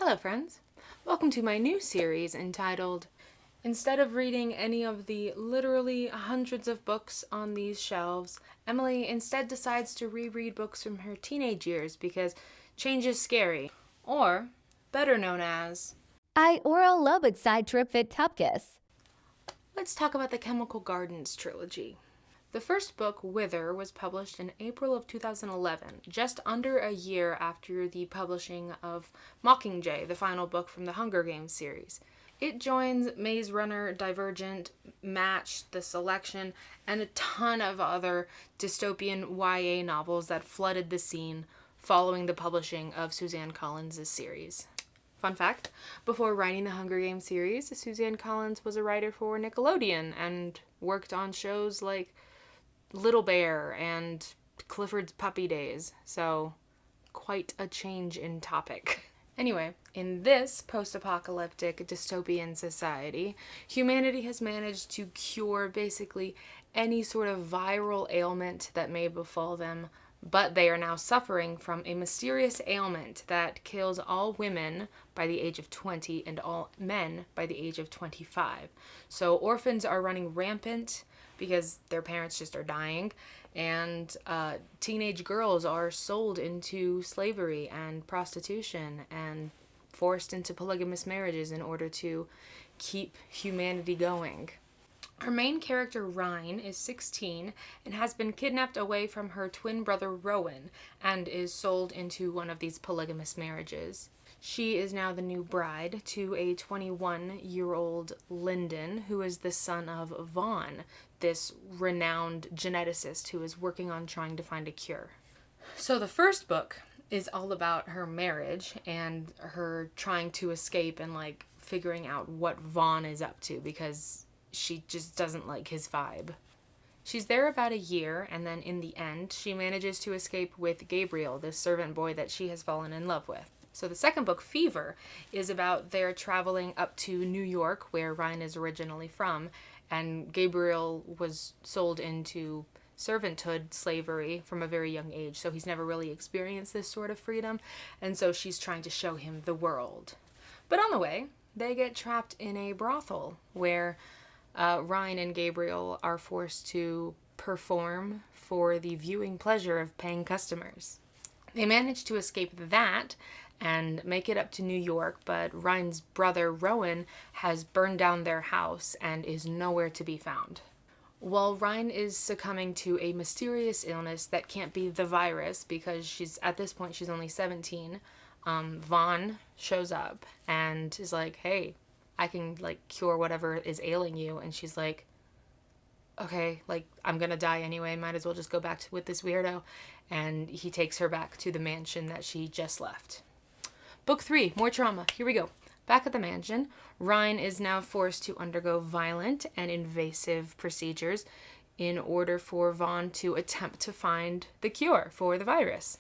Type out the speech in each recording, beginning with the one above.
Hello friends! Welcome to my new series entitled, Instead of reading any of the literally hundreds of books on these shelves, Emily instead decides to reread books from her teenage years because change is scary, or better known as, I oral lobot side trip fit tupkis. let's talk about the Chemical Gardens trilogy. The first book, Wither, was published in April of 2011, just under a year after the publishing of Mockingjay, the final book from the Hunger Games series. It joins Maze Runner, Divergent, Match, The Selection, and a ton of other dystopian YA novels that flooded the scene following the publishing of Suzanne Collins' series. Fun fact, before writing the Hunger Games series, Suzanne Collins was a writer for Nickelodeon and worked on shows like Little Bear and Clifford's Puppy Days, so quite a change in topic. Anyway, in this post-apocalyptic dystopian society, humanity has managed to cure basically any sort of viral ailment that may befall them, but they are now suffering from a mysterious ailment that kills all women by the age of 20 and all men by the age of 25. So orphans are running rampant because their parents just are dying, and teenage girls are sold into slavery and prostitution and forced into polygamous marriages in order to keep humanity going. Our main character, Rhine, is 16 and has been kidnapped away from her twin brother, Rowan, and is sold into one of these polygamous marriages. She is now the new bride to a 21-year-old Lyndon, who is the son of Vaughn, this renowned geneticist who is working on trying to find a cure. So the first book is all about her marriage and her trying to escape and figuring out what Vaughn is up to because she just doesn't like his vibe. She's there about a year, and then in the end, she manages to escape with Gabriel, the servant boy that she has fallen in love with. So the second book, Fever, is about their traveling up to New York, where Ryan is originally from, and Gabriel was sold into servanthood, slavery, from a very young age, so he's never really experienced this sort of freedom, and so she's trying to show him the world. But on the way, they get trapped in a brothel, where Ryan and Gabriel are forced to perform for the viewing pleasure of paying customers. They manage to escape that and make it up to New York, but Ryan's brother, Rowan, has burned down their house and is nowhere to be found. While Ryan is succumbing to a mysterious illness that can't be the virus because at this point she's only 17, Vaughn shows up and is like, hey, I can cure whatever is ailing you. And she's like, okay, I'm gonna die anyway, might as well just go back with this weirdo. And he takes her back to the mansion that she just left. Book 3, more trauma. Here we go. Back at the mansion, Ryan is now forced to undergo violent and invasive procedures in order for Vaughn to attempt to find the cure for the virus.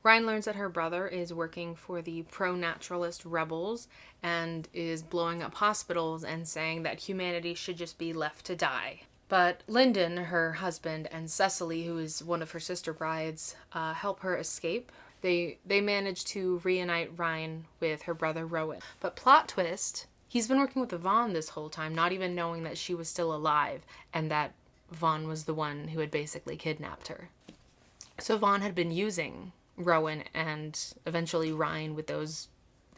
Ryan learns that her brother is working for the pro-naturalist rebels and is blowing up hospitals and saying that humanity should just be left to die. But Lyndon, her husband, and Cecily, who is one of her sister brides, help her escape. They manage to reunite Ryan with her brother Rowan. But plot twist, he's been working with Vaughn this whole time, not even knowing that she was still alive and that Vaughn was the one who had basically kidnapped her. So Vaughn had been using Rowan and eventually Ryan with those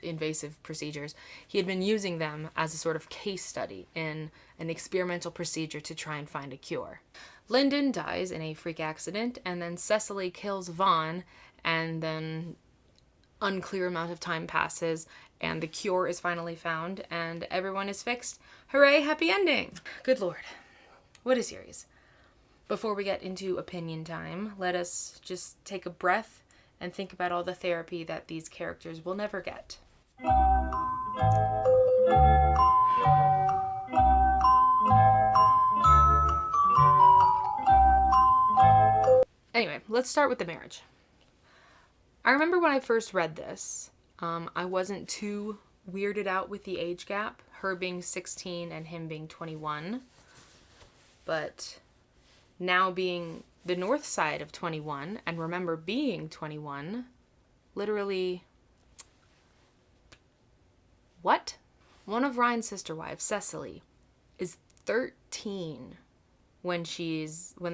invasive procedures. He had been using them as a sort of case study in an experimental procedure to try and find a cure. Lyndon dies in a freak accident, and then Cecily kills Vaughn, and then unclear amount of time passes, and the cure is finally found, and everyone is fixed. Hooray, happy ending! Good lord. What a series. Before we get into opinion time, let us just take a breath and think about all the therapy that these characters will never get. Anyway, let's start with the marriage. I remember when I first read this, I wasn't too weirded out with the age gap, her being 16 and him being 21. But now being the north side of 21, and remember being 21, literally What? One of Ryan's sister wives, Cecily, is 13 when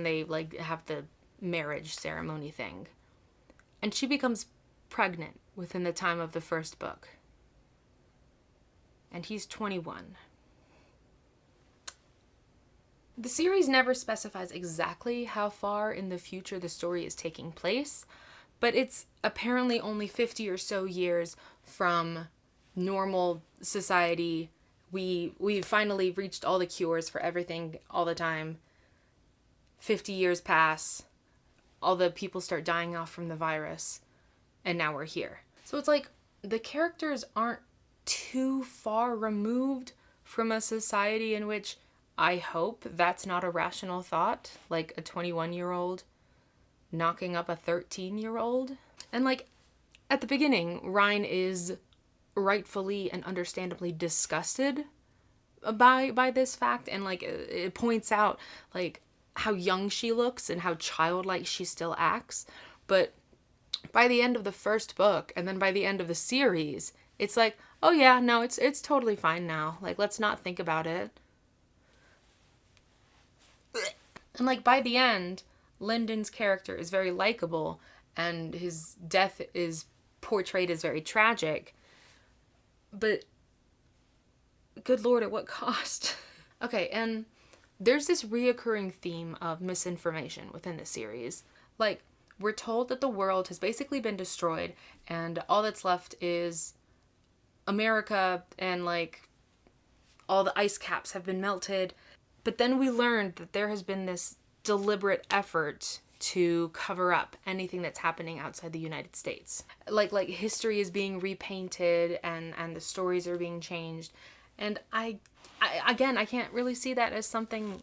they like have the marriage ceremony thing. And she becomes pregnant within the time of the first book. And he's 21. The series never specifies exactly how far in the future the story is taking place, but it's apparently only 50 or so years from normal society. We finally reached all the cures for everything all the time. 50 years pass, all the people start dying off from the virus, and now we're here. So it's like the characters aren't too far removed from a society in which I hope that's not a rational thought, like a 21-year-old knocking up a 13-year-old. And like at the beginning, Ryan is rightfully and understandably disgusted by this fact, and like it points out like how young she looks and how childlike she still acts. But by the end of the first book, and then by the end of the series, it's like, oh yeah, no, it's totally fine now. Like, let's not think about it. And like by the end, Lyndon's character is very likable, and his death is portrayed as very tragic. But good Lord, at what cost? Okay, and there's this reoccurring theme of misinformation within the series. Like, we're told that the world has basically been destroyed, and all that's left is America, and like all the ice caps have been melted. But then we learned that there has been this deliberate effort to cover up anything that's happening outside the United States. Like history is being repainted, and the stories are being changed. And I can't really see that as something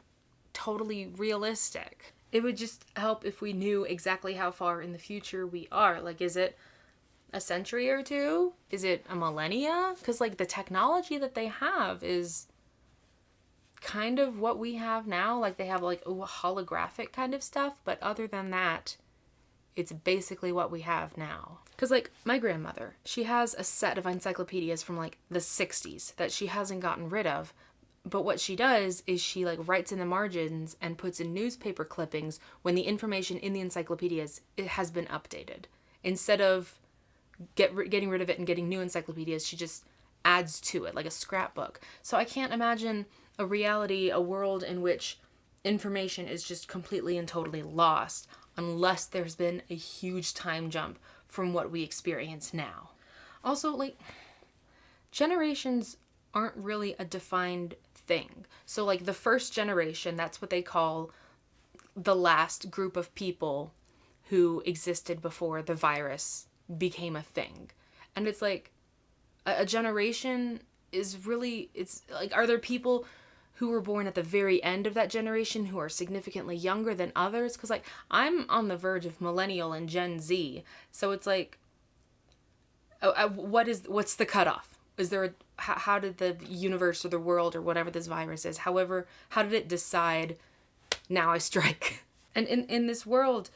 totally realistic. It would just help if we knew exactly how far in the future we are. Like, is it a century or two? Is it a millennia? Because like the technology that they have is kind of what we have now. Like they have like holographic kind of stuff, but other than that, it's basically what we have now. Because like my grandmother, she has a set of encyclopedias from like the 60s that she hasn't gotten rid of. But what she does is she like writes in the margins and puts in newspaper clippings when the information in the encyclopedias it has been updated. Instead of getting rid of it and getting new encyclopedias, she just adds to it like a scrapbook. So I can't imagine a world in which information is just completely and totally lost unless there's been a huge time jump from what we experience now. Also, like, generations aren't really a defined thing. So like the first generation, that's what they call the last group of people who existed before the virus became a thing. And it's like a generation is really, it's like, are there people who were born at the very end of that generation who are significantly younger than others? Because like I'm on the verge of millennial and Gen Z, so it's like what's the cutoff? Is there how did the universe or the world or whatever this virus is, however, how did it decide now I strike? And in this world,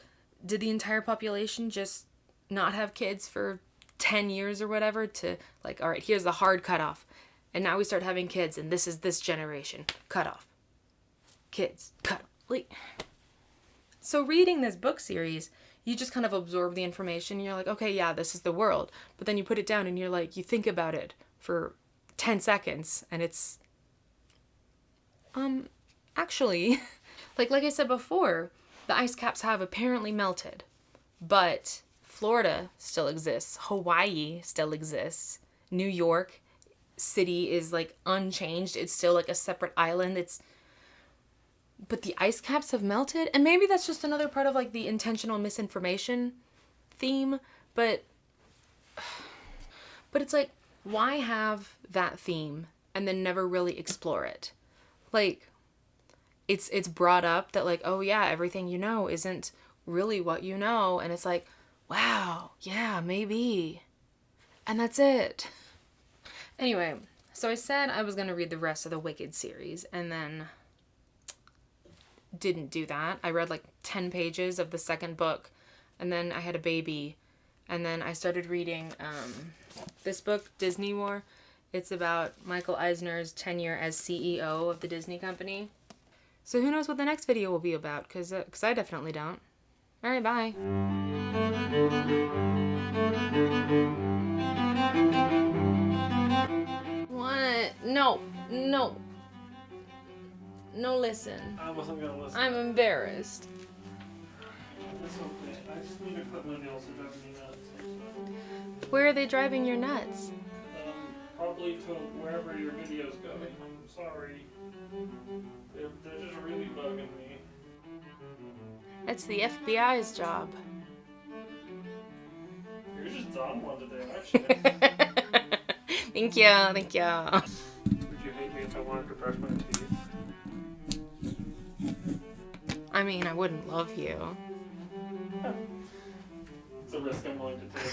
did the entire population just not have kids for 10 years or whatever to like, all right, here's the hard cutoff. And now we start having kids, and this is this generation. Cut off. Kids. Cut. Like, so reading this book series, you just kind of absorb the information. And you're like, okay, yeah, this is the world. But then you put it down, and you're like, you think about it for 10 seconds, and it's, actually, like I said before, the ice caps have apparently melted, but Florida still exists. Hawaii still exists. New York City is like unchanged. It's still like a separate island. But the ice caps have melted, and maybe that's just another part of like the intentional misinformation theme, but it's like, why have that theme and then never really explore it? Like, it's brought up that like, oh yeah, everything you know isn't really what you know, and it's like, wow, yeah, maybe. And that's it. Anyway, so I said I was going to read the rest of the Wicked series, and then didn't do that. I read like 10 pages of the second book, and then I had a baby, and then I started reading this book, Disney War. It's about Michael Eisner's tenure as CEO of the Disney company. So who knows what the next video will be about, because I definitely don't. Alright, bye. What? No. No. No, listen. I wasn't gonna listen. I'm embarrassed. It's okay. I just need to quit my nails are driving me nuts. Where are they driving your nuts? Probably to wherever your video's going. I'm sorry. They're just really bugging me. That's the FBI's job. You're just on one today, aren't you? Thank you, thank you. Would you hate me if I wanted to brush my teeth? I mean, I wouldn't love you. It's a risk I'm willing to take.